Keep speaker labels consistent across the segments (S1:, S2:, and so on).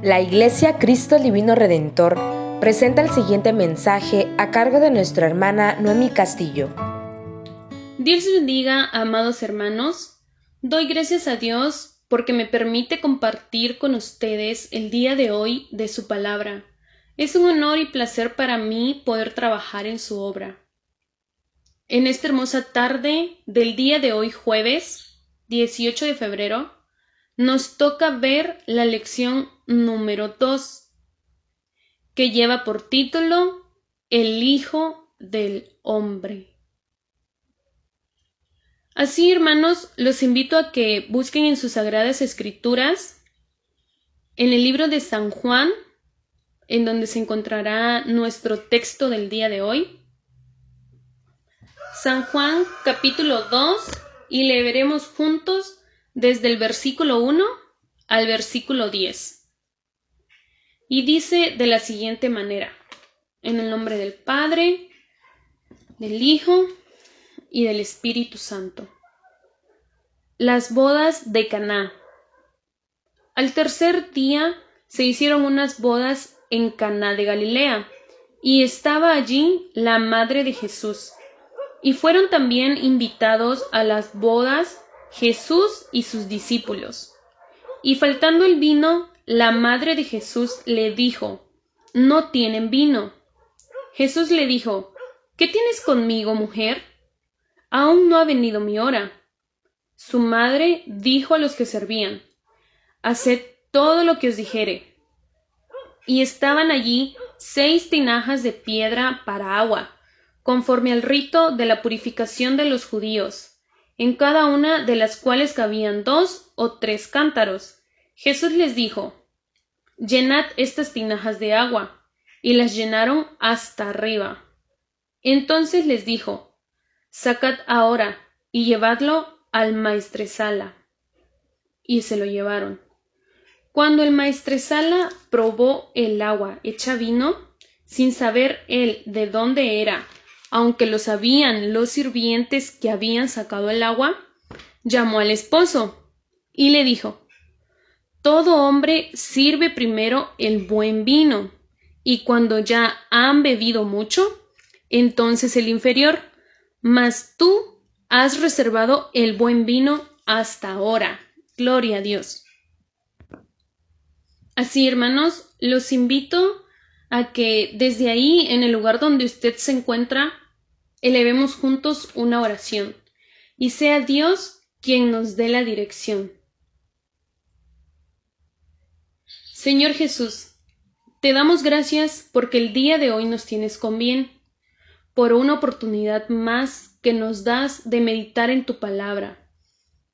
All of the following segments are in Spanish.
S1: La Iglesia Cristo Divino Redentor presenta el siguiente mensaje a cargo de nuestra hermana Noemi Castillo.
S2: Dios bendiga, amados hermanos. Doy gracias a Dios porque me permite compartir con ustedes el día de hoy de su palabra. Es un honor y placer para mí poder trabajar en su obra. En esta hermosa tarde del día de hoy, jueves 18 de febrero, nos toca ver la lección número 2, que lleva por título El Hijo del Hombre. Así, hermanos, los invito a que busquen en sus sagradas escrituras, en el libro de San Juan, en donde se encontrará nuestro texto del día de hoy. San Juan, capítulo 2, y leeremos juntos desde el versículo 1 al versículo 10. Y dice de la siguiente manera: en el nombre del Padre, del Hijo y del Espíritu Santo. Las bodas de Caná. Al tercer día se hicieron unas bodas en Caná de Galilea, y estaba allí la madre de Jesús. Y fueron también invitados a las bodas Jesús y sus discípulos. Y faltando el vino, la madre de Jesús le dijo: «No tienen vino». Jesús le dijo: «¿Qué tienes conmigo, mujer? Aún no ha venido mi hora». Su madre dijo a los que servían: «Haced todo lo que os dijere». Y estaban allí 6 tinajas de piedra para agua, conforme al rito de la purificación de los judíos, en cada una de las cuales cabían 2 o 3 cántaros. Jesús les dijo: «Llenad estas tinajas de agua», y las llenaron hasta arriba. Entonces les dijo: «Sacad ahora y llevadlo al maestresala». Y se lo llevaron. Cuando el maestresala probó el agua hecha vino, sin saber él de dónde era, aunque lo sabían los sirvientes que habían sacado el agua, llamó al esposo y le dijo: «Todo hombre sirve primero el buen vino, y cuando ya han bebido mucho, entonces el inferior, mas tú has reservado el buen vino hasta ahora». Gloria a Dios. Así, hermanos, los invito a que desde ahí, en el lugar donde usted se encuentra, elevemos juntos una oración y sea Dios quien nos dé la dirección. Señor Jesús, te damos gracias porque el día de hoy nos tienes con bien, por una oportunidad más que nos das de meditar en tu palabra.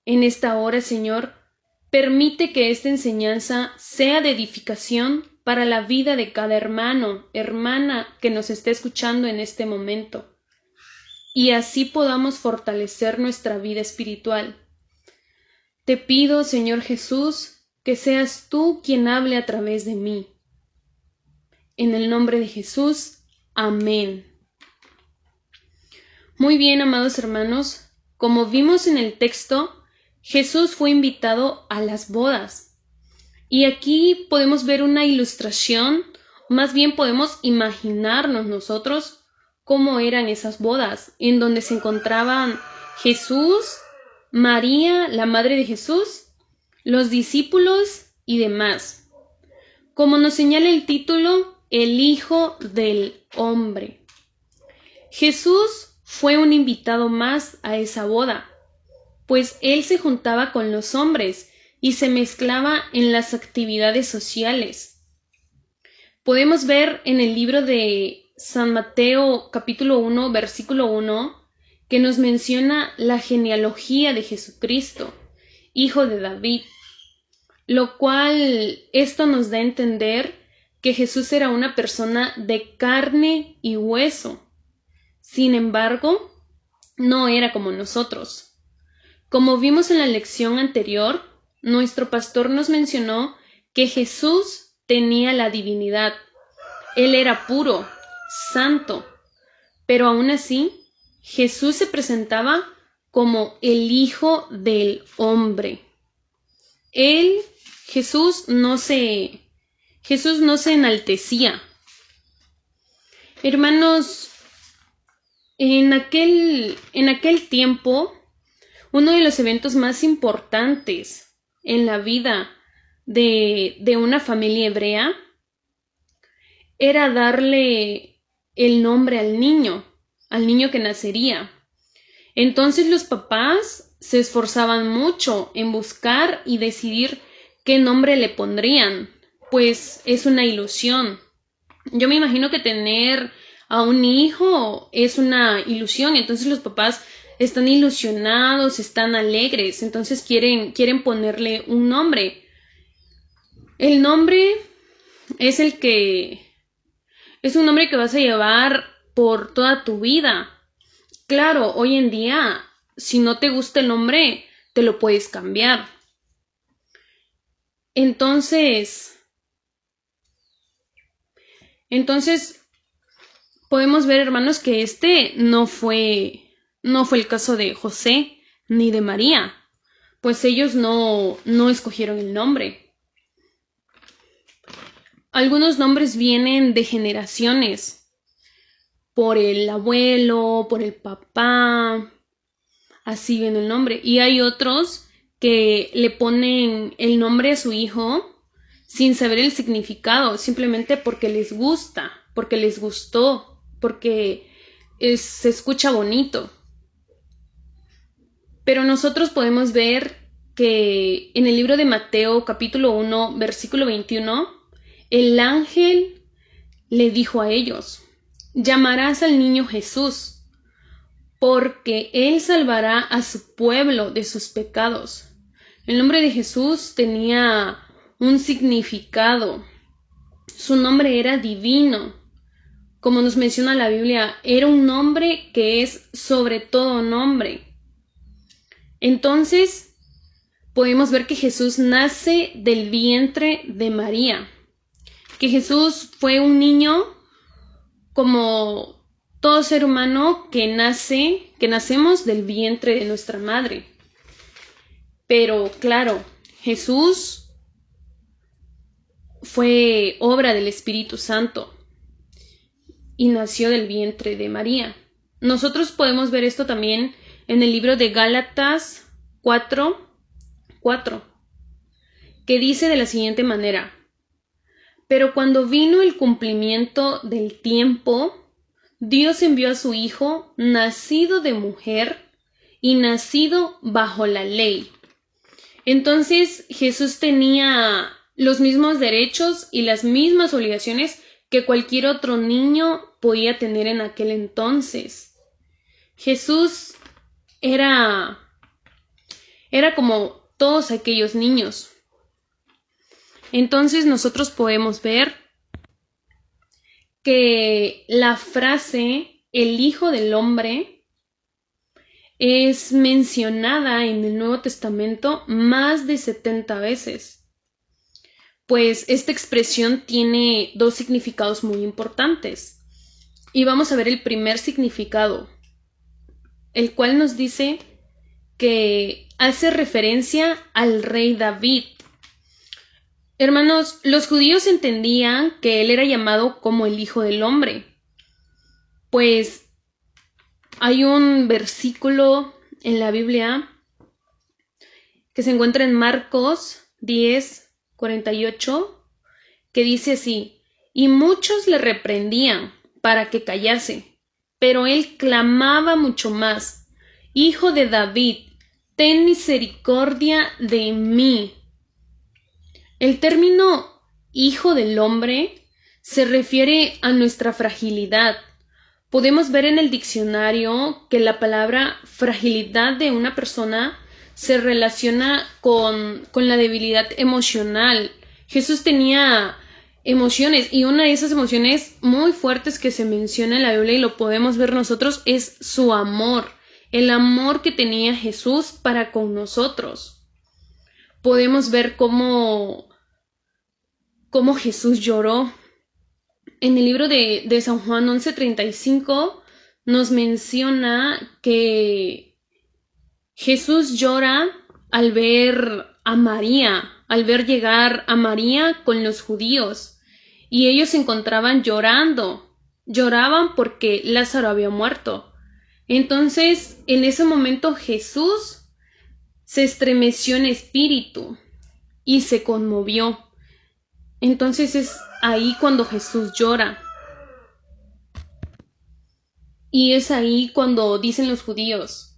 S2: En esta hora, Señor, permite que esta enseñanza sea de edificación para la vida de cada hermano, hermana que nos esté escuchando en este momento, y así podamos fortalecer nuestra vida espiritual. Te pido, Señor Jesús, que seas tú quien hable a través de mí. En el nombre de Jesús, amén. Muy bien, amados hermanos, como vimos en el texto, Jesús fue invitado a las bodas. Y aquí podemos ver una ilustración, más bien podemos imaginarnos nosotros cómo eran esas bodas, en donde se encontraban Jesús, María, la madre de Jesús, los discípulos y demás. Como nos señala el título, el Hijo del Hombre. Jesús fue un invitado más a esa boda, pues él se juntaba con los hombres y se mezclaba en las actividades sociales. Podemos ver en el libro de San Mateo capítulo 1 versículo 1 que nos menciona la genealogía de Jesucristo, hijo de David, lo cual esto nos da a entender que Jesús era una persona de carne y hueso. Sin embargo, no era como nosotros. Como vimos en la lección anterior, nuestro pastor nos mencionó que Jesús tenía la divinidad. Él era puro, santo, pero aún así, Jesús se presentaba como el Hijo del Hombre. Jesús, no se Jesús no se enaltecía. Hermanos, en aquel tiempo, uno de los eventos más importantes en la vida de una familia hebrea era darle el nombre al niño que nacería. Entonces los papás se esforzaban mucho en buscar y decidir qué nombre le pondrían, pues es una ilusión. Yo me imagino que tener a un hijo es una ilusión, entonces los papás están ilusionados, están alegres, entonces quieren ponerle un nombre. El nombre es un nombre que vas a llevar por toda tu vida. Claro, hoy en día, si no te gusta el nombre, te lo puedes cambiar. Entonces podemos ver, hermanos, que no fue el caso de José ni de María, pues ellos no escogieron el nombre. Algunos nombres vienen de generaciones, por el abuelo, por el papá, así viene el nombre. Y hay otros que le ponen el nombre a su hijo sin saber el significado, simplemente porque les gusta, porque les gustó, porque se escucha bonito. Pero nosotros podemos ver que en el libro de Mateo, capítulo 1, versículo 21, el ángel le dijo a ellos: llamarás al niño Jesús, porque él salvará a su pueblo de sus pecados. El nombre de Jesús tenía un significado. Su nombre era divino. Como nos menciona la Biblia, era un nombre que es sobre todo nombre. Entonces, podemos ver que Jesús nace del vientre de María, que Jesús fue un niño como todo ser humano que nacemos del vientre de nuestra madre. Pero claro, Jesús fue obra del Espíritu Santo y nació del vientre de María. Nosotros podemos ver esto también en el libro de Gálatas 4:4, que dice de la siguiente manera: pero cuando vino el cumplimiento del tiempo, Dios envió a su Hijo, nacido de mujer y nacido bajo la ley. Entonces Jesús tenía los mismos derechos y las mismas obligaciones que cualquier otro niño podía tener en aquel entonces. Jesús era como todos aquellos niños. Entonces nosotros podemos ver que la frase "el Hijo del Hombre" es mencionada en el Nuevo Testamento más de 70 veces. Pues esta expresión tiene dos significados muy importantes. Y vamos a ver el primer significado, el cual nos dice que hace referencia al rey David. Hermanos, los judíos entendían que él era llamado como el Hijo del Hombre, pues hay un versículo en la Biblia que se encuentra en Marcos 10:48, que dice así: y muchos le reprendían para que callase, pero él clamaba mucho más: Hijo de David, ten misericordia de mí. El término Hijo del Hombre se refiere a nuestra fragilidad. Podemos ver en el diccionario que la palabra fragilidad de una persona se relaciona con la debilidad emocional. Jesús tenía emociones, y una de esas emociones muy fuertes que se menciona en la Biblia y lo podemos ver nosotros es su amor, el amor que tenía Jesús para con nosotros. Podemos ver cómo Jesús lloró. En el libro de San Juan 11:35 nos menciona que Jesús llora al ver a María, al ver llegar a María con los judíos. y ellos se encontraban lloraban porque Lázaro había muerto. Entonces, en ese momento Jesús se estremeció en espíritu y se conmovió. Entonces es ahí cuando Jesús llora. Y es ahí cuando dicen los judíos: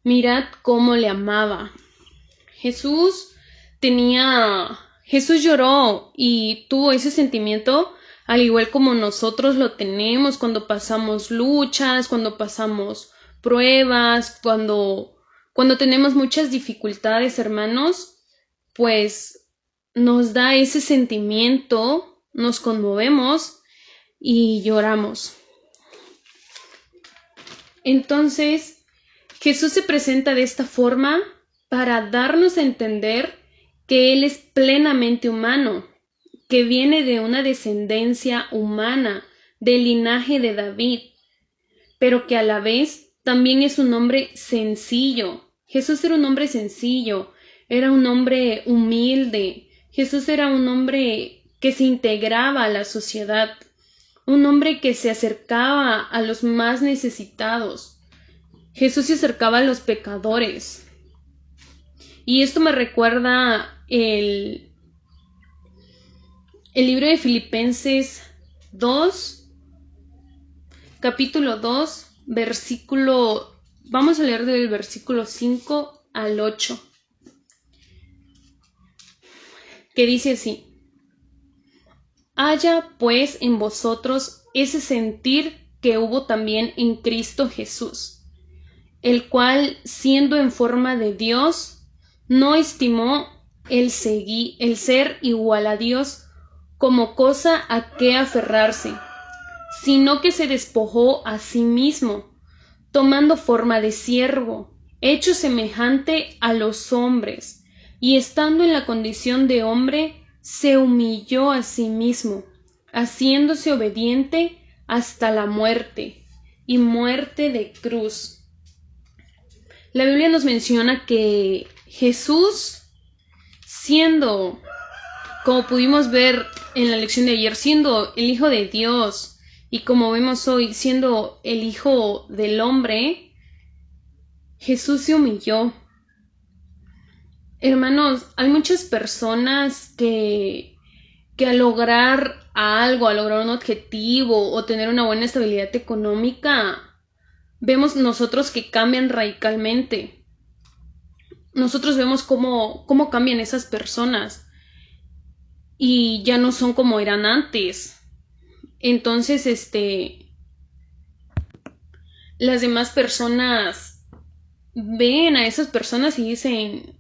S2: mirad cómo le amaba. Jesús lloró y tuvo ese sentimiento, al igual como nosotros lo tenemos cuando pasamos luchas, cuando pasamos pruebas, cuando tenemos muchas dificultades, hermanos, pues nos da ese sentimiento, nos conmovemos y lloramos. Entonces, Jesús se presenta de esta forma para darnos a entender que Él es plenamente humano, que viene de una descendencia humana, del linaje de David, pero que a la vez también es un hombre sencillo. Jesús era un hombre sencillo, era un hombre humilde. Jesús era un hombre que se integraba a la sociedad, un hombre que se acercaba a los más necesitados. Jesús se acercaba a los pecadores. Y esto me recuerda el libro de Filipenses 2, capítulo 2, vamos a leer del versículo 5 al 8, que dice así: haya pues en vosotros ese sentir que hubo también en Cristo Jesús, el cual, siendo en forma de Dios, no estimó el ser igual a Dios como cosa a que aferrarse, sino que se despojó a sí mismo, tomando forma de siervo, hecho semejante a los hombres, y estando en la condición de hombre, se humilló a sí mismo, haciéndose obediente hasta la muerte, y muerte de cruz. La Biblia nos menciona que Jesús, siendo, como pudimos ver en la lección de ayer, siendo el Hijo de Dios, y como vemos hoy, siendo el Hijo del hombre, Jesús se humilló. Hermanos, hay muchas personas que al lograr algo, al lograr un objetivo o tener una buena estabilidad económica, vemos nosotros que cambian radicalmente. Nosotros vemos cómo cambian esas personas y ya no son como eran antes. Entonces, las demás personas ven a esas personas y dicen: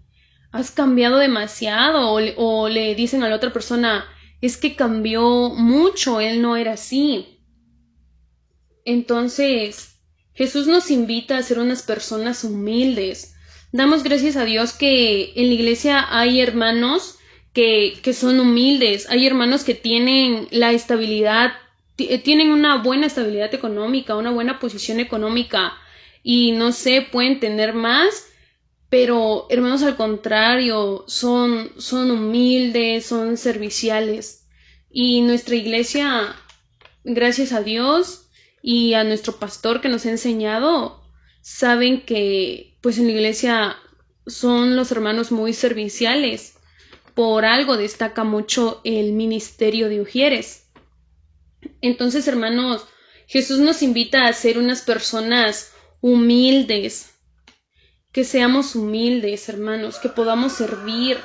S2: has cambiado demasiado, o le dicen a la otra persona: es que cambió mucho, él no era así. Entonces, Jesús nos invita a ser unas personas humildes. Damos gracias a Dios que en la iglesia hay hermanos que son humildes, hay hermanos que tienen la estabilidad, tienen una buena estabilidad económica, una buena posición económica y no sé, pueden tener más, pero hermanos al contrario, son humildes, son serviciales. Y nuestra iglesia, gracias a Dios y a nuestro pastor que nos ha enseñado, saben que pues en la iglesia son los hermanos muy serviciales. Por algo destaca mucho el ministerio de Ujieres. Entonces, hermanos, Jesús nos invita a ser unas personas humildes, que seamos humildes, hermanos, que podamos servir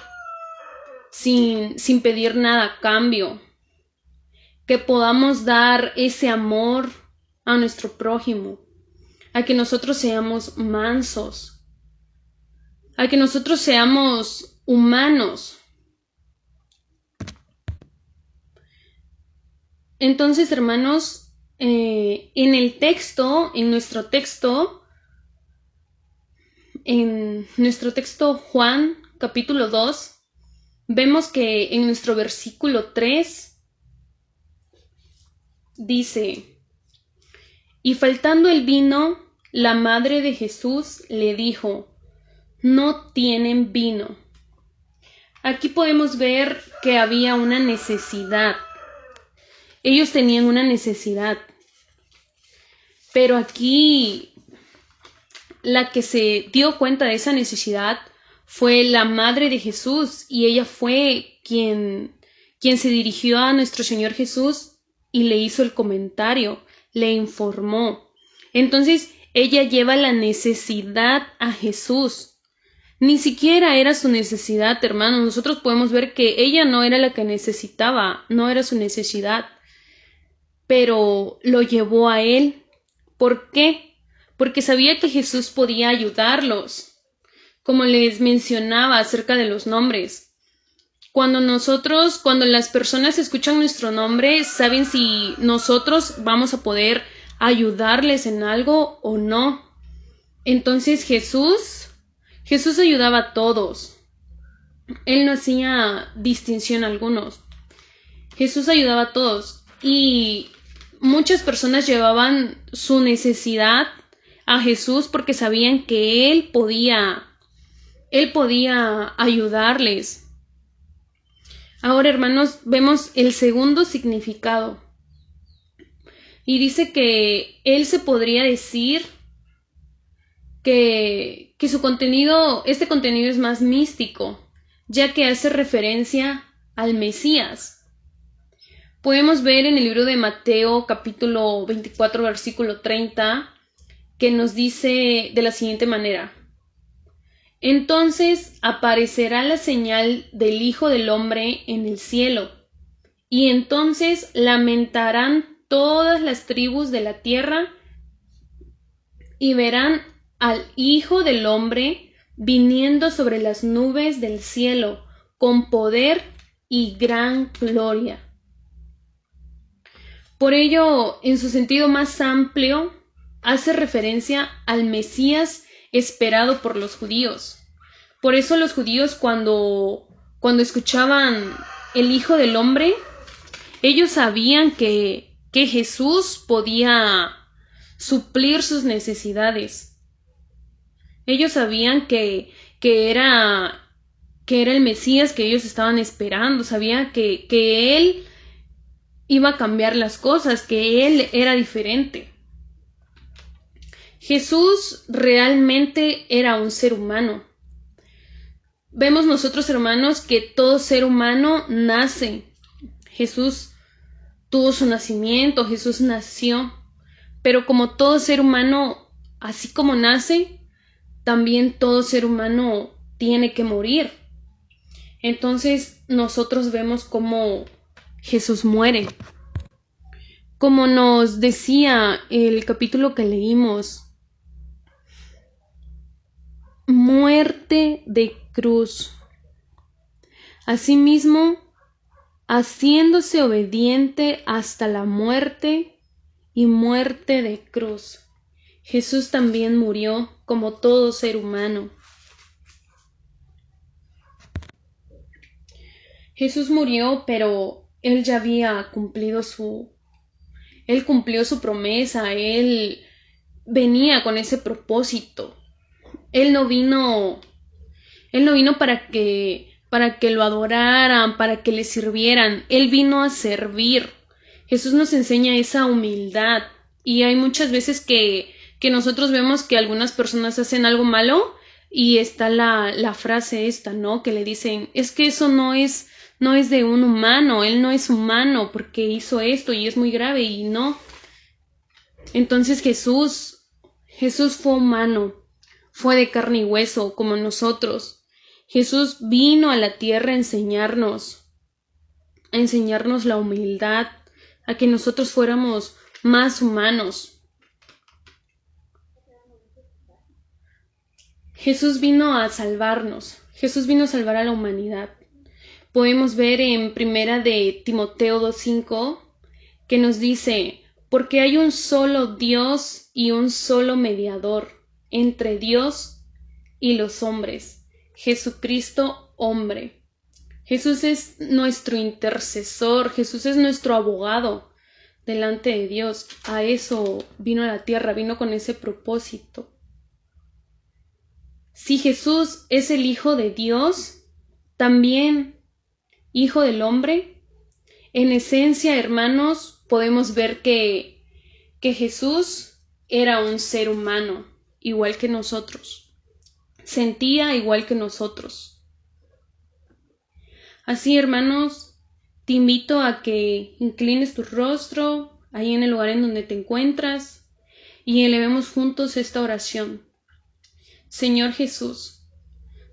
S2: sin pedir nada a cambio, que podamos dar ese amor a nuestro prójimo, a que nosotros seamos mansos, a que nosotros seamos humanos. Entonces, hermanos, en nuestro texto Juan, capítulo 2, vemos que en nuestro versículo 3 dice: y faltando el vino, la madre de Jesús le dijo: no tienen vino. Aquí podemos ver que había una necesidad. ellos tenían una necesidad. Pero aquí la que se dio cuenta de esa necesidad fue la madre de Jesús, y ella fue quien se dirigió a nuestro Señor Jesús y le hizo el comentario, le informó. Entonces ella lleva la necesidad a Jesús. Ni siquiera era su necesidad, hermanos. Nosotros podemos ver que ella no era la que necesitaba, no era su necesidad, pero lo llevó a él. ¿Por qué? Porque sabía que Jesús podía ayudarlos. Como les mencionaba acerca de los nombres. Cuando las personas escuchan nuestro nombre, saben si nosotros vamos a poder ayudarles en algo o no. Entonces Jesús ayudaba a todos. Él no hacía distinción a algunos. Jesús ayudaba a todos. Y muchas personas llevaban su necesidad a Jesús porque sabían que Él podía ayudarles. Ahora, hermanos, vemos el segundo significado. Y dice que Él se podría decir que este contenido es más místico, ya que hace referencia al Mesías. Podemos ver en el libro de Mateo, capítulo 24, versículo 30, que nos dice de la siguiente manera: entonces aparecerá la señal del Hijo del Hombre en el cielo, y entonces lamentarán todas las tribus de la tierra y verán al Hijo del Hombre viniendo sobre las nubes del cielo con poder y gran gloria. Por ello, en su sentido más amplio, hace referencia al Mesías esperado por los judíos. Por eso los judíos cuando escuchaban el Hijo del Hombre, ellos sabían que Jesús podía suplir sus necesidades. Ellos sabían que era el Mesías que ellos estaban esperando, sabían que Él iba a cambiar las cosas, que Él era diferente. Jesús realmente era un ser humano. Vemos nosotros, hermanos, que todo ser humano nace. Jesús tuvo su nacimiento, Jesús nació, pero como todo ser humano, así como nace, también todo ser humano tiene que morir. Entonces nosotros vemos cómo Jesús muere. Como nos decía el capítulo que leímos, muerte de cruz. Asimismo, haciéndose obediente hasta la muerte y muerte de cruz. Jesús también murió como todo ser humano. Jesús murió, pero Él ya había cumplido Él cumplió su promesa, Él venía con ese propósito. Él no vino para que lo adoraran, para que le sirvieran. Él vino a servir. Jesús nos enseña esa humildad. Y hay muchas veces que nosotros vemos que algunas personas hacen algo malo y está la frase esta, ¿no? Que le dicen, es que eso no es de un humano, Él no es humano porque hizo esto y es muy grave, y no. Entonces Jesús fue humano. Fue de carne y hueso, como nosotros. Jesús vino a la tierra a enseñarnos la humildad, a que nosotros fuéramos más humanos. Jesús vino a salvarnos. Jesús vino a salvar a la humanidad. Podemos ver en Primera de Timoteo 2:5 que nos dice: porque hay un solo Dios y un solo mediador entre Dios y los hombres, Jesucristo hombre. Jesús es nuestro intercesor, Jesús es nuestro abogado delante de Dios. A eso vino a la tierra, vino con ese propósito. Si Jesús es el Hijo de Dios, también Hijo del Hombre, en esencia, hermanos, podemos ver que Jesús era un ser humano, igual que nosotros. Sentía igual que nosotros. Así, hermanos, te invito a que inclines tu rostro ahí en el lugar en donde te encuentras y elevemos juntos esta oración. Señor Jesús,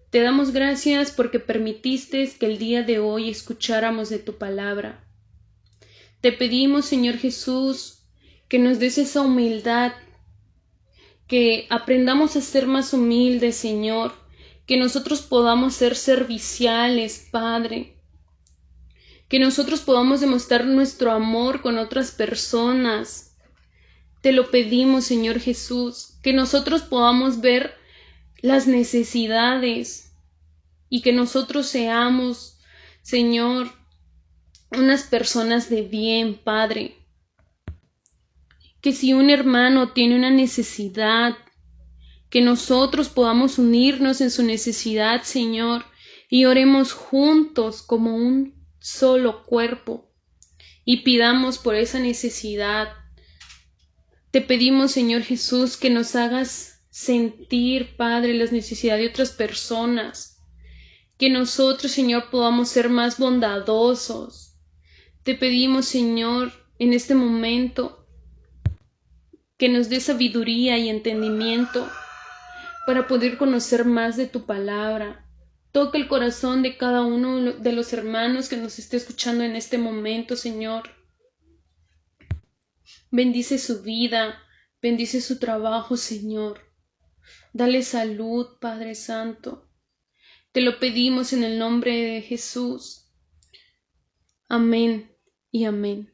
S2: te damos gracias porque permitiste que el día de hoy escucháramos de tu palabra. Te pedimos, Señor Jesús, que nos des esa humildad, que aprendamos a ser más humildes, Señor, que nosotros podamos ser serviciales, Padre, que nosotros podamos demostrar nuestro amor con otras personas. Te lo pedimos, Señor Jesús, que nosotros podamos ver las necesidades y que nosotros seamos, Señor, unas personas de bien, Padre. Que si un hermano tiene una necesidad, que nosotros podamos unirnos en su necesidad, Señor, y oremos juntos como un solo cuerpo y pidamos por esa necesidad. Te pedimos, Señor Jesús, que nos hagas sentir, Padre, las necesidades de otras personas, que nosotros, Señor, podamos ser más bondadosos. Te pedimos, Señor, en este momento, que nos dé sabiduría y entendimiento para poder conocer más de tu palabra. Toca el corazón de cada uno de los hermanos que nos esté escuchando en este momento, Señor. Bendice su vida, bendice su trabajo, Señor. Dale salud, Padre Santo. Te lo pedimos en el nombre de Jesús. Amén y amén.